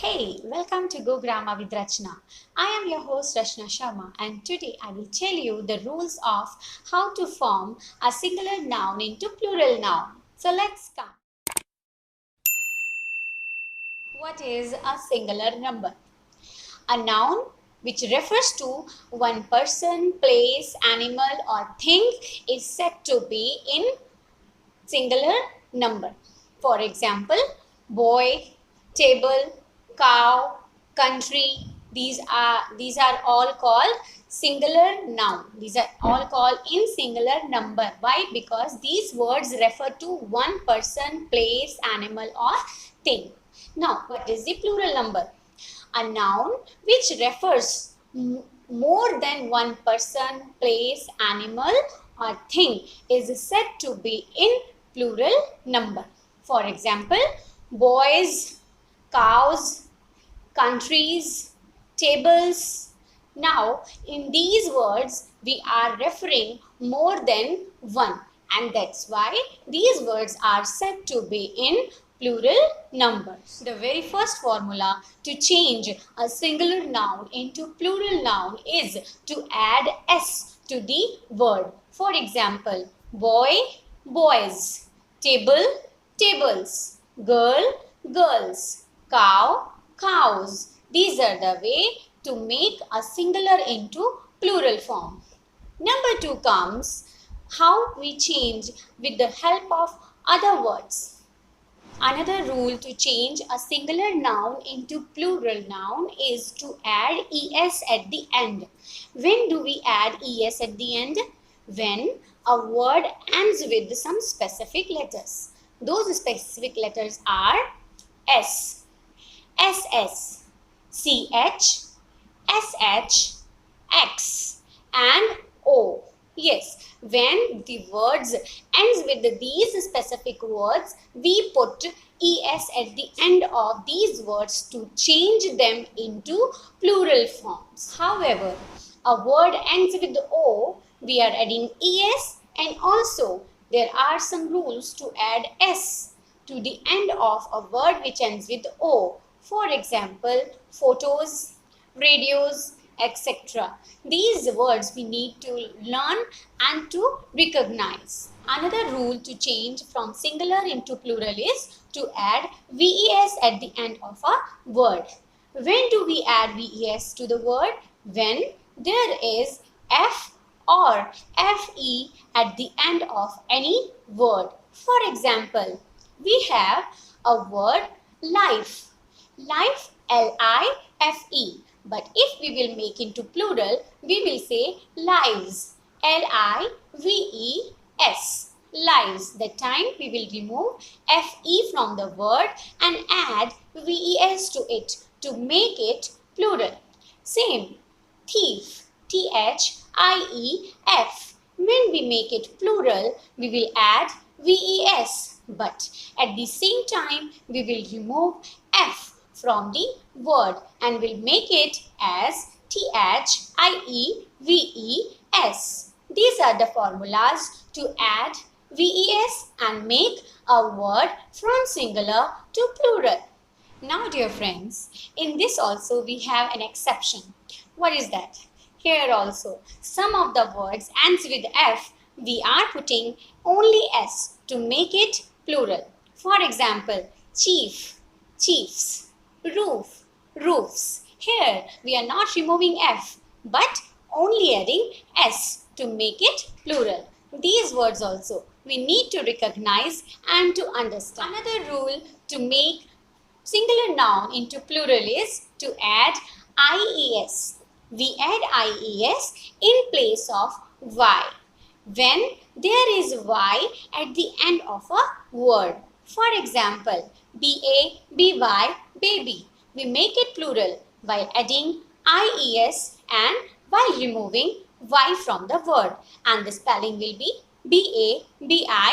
Hey, welcome to Go Grammar with Rachna. I am your host Rachna Sharma and today I will tell you the rules of how to form a singular noun into plural noun. So let's come. What is a singular number? A noun which refers to one person, place, animal or thing is said to be in singular number. For example, boy, table, cow, country. These are all called singular noun. These are all called in singular number. Why? Because these words refer to one person, place, animal or thing. Now, what is the plural number? A noun which refers more than one person, place, animal or thing is said to be in plural number. For example, boys, cows, countries, tables. Now, in these words, we are referring more than one, and that's why these words are said to be in plural numbers. The very first formula to change a singular noun into plural noun is to add s to the word. For example, boy, boys, table, tables, girl, girls, cow, cows. These are the way to make a singular into plural form. Number 2 comes how we change with the help of other words. Another rule to change a singular noun into plural noun is to add es at the end. When do we add es at the end? When a word ends with some specific letters. Those specific letters are S, SS, CH, SH, X and O. Yes, when the words ends with these specific words, we put es at the end of these words to change them into plural forms. However, a word ends with O, we are adding es, and also there are some rules to add s to the end of a word which ends with O. For example, photos, radios, etc. These words we need to learn and to recognize. Another rule to change from singular into plural is to add VES at the end of a word. When do we add VES to the word? When there is F or FE at the end of any word. For example, we have a word life. Life, L-I-F-E. But if we will make into plural, we will say lives, L-I-V-E-S. Lives. That time we will remove F-E from the word and add V-E-S to it to make it plural. Same. Thief, T-H-I-E-F. When we make it plural, we will add V-E-S. But at the same time, we will remove F from the word and will make it as Thievес. These are the formulas to add VES and make a word from singular to plural. Now dear friends, in this also we have an exception. What is that? Here also, some of the words ends with F, we are putting only S to make it plural. For example, chief, chiefs, roof, roofs. Here we are not removing F but only adding S to make it plural. These words also we need to recognize and to understand. Another rule to make singular noun into plural is to add IES. We add IES in place of Y when there is Y at the end of a word. For example, BA, BY, baby. We make it plural by adding IES and while removing Y from the word. And the spelling will be BABIES,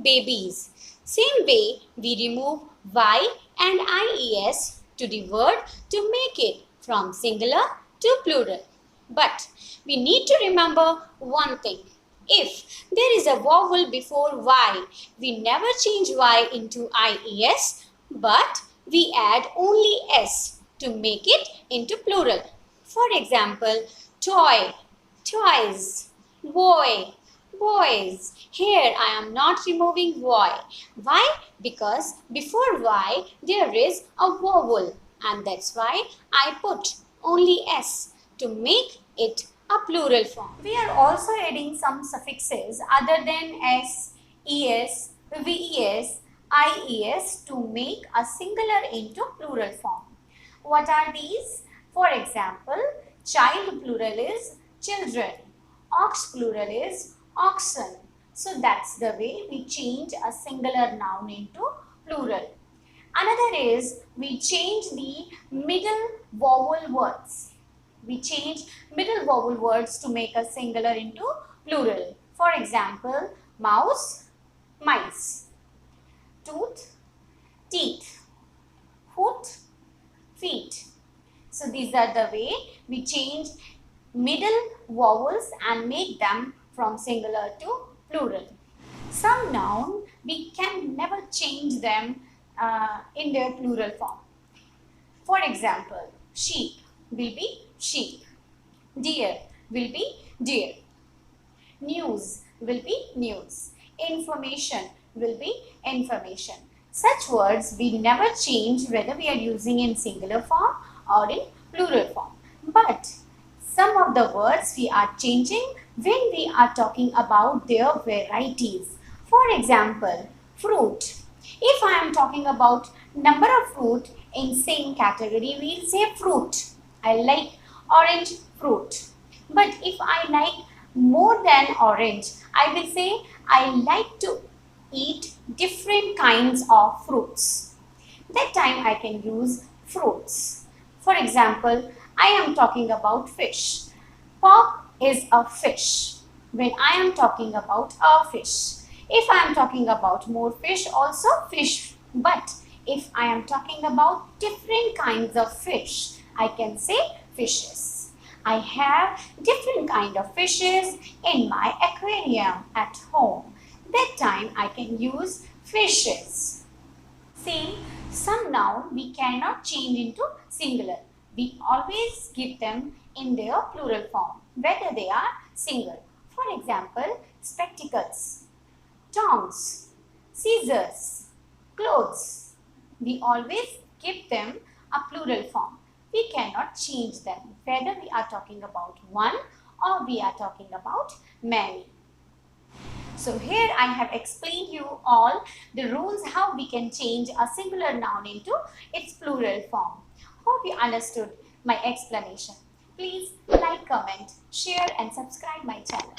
babies. Same way, we remove Y and IES to the word to make it from singular to plural. But we need to remember one thing. If there is a vowel before Y, we never change Y into IES, but we add only s to make it into plural. For example, toy, toys, boy, boys. Here I am not removing y. Why? Because before y there is a vowel, and that's why I put only s to make it a plural form. We are also adding some suffixes other than s, es, ves, ies to make a singular into plural form. What are these? For example, child plural is children, ox plural is oxen. So that's the way we change a singular noun into plural. Another is we change the middle vowel words. We change middle vowel words to make a singular into plural. For example, mouse, mice, tooth, teeth, foot, feet. So these are the way we change middle vowels and make them from singular to plural. Some noun we can never change them in their plural form. For example, sheep will be sheep, deer will be deer, news will be news, information will be information. Such words we never change whether we are using in singular form or in plural form. But some of the words we are changing when we are talking about their varieties. For example, fruit. If I am talking about number of fruit in same category, we will say fruit. I like orange fruit. But if I like more than orange, I will say I like to eat different kinds of fruits. That time I can use fruits. For example, I am talking about fish. Pork is a fish when I am talking about a fish. If I am talking about more fish, also fish. But if I am talking about different kinds of fish, I can say fishes. I have different kind of fishes in my aquarium at home. That time I can use fishes. Same, some noun we cannot change into singular. We always give them in their plural form, whether they are single. For example, spectacles, tongs, scissors, clothes. We always give them a plural form. We cannot change them, whether we are talking about one or we are talking about many. So here I have explained you all the rules how we can change a singular noun into its plural form. Hope you understood my explanation. Please like, comment, share and subscribe my channel.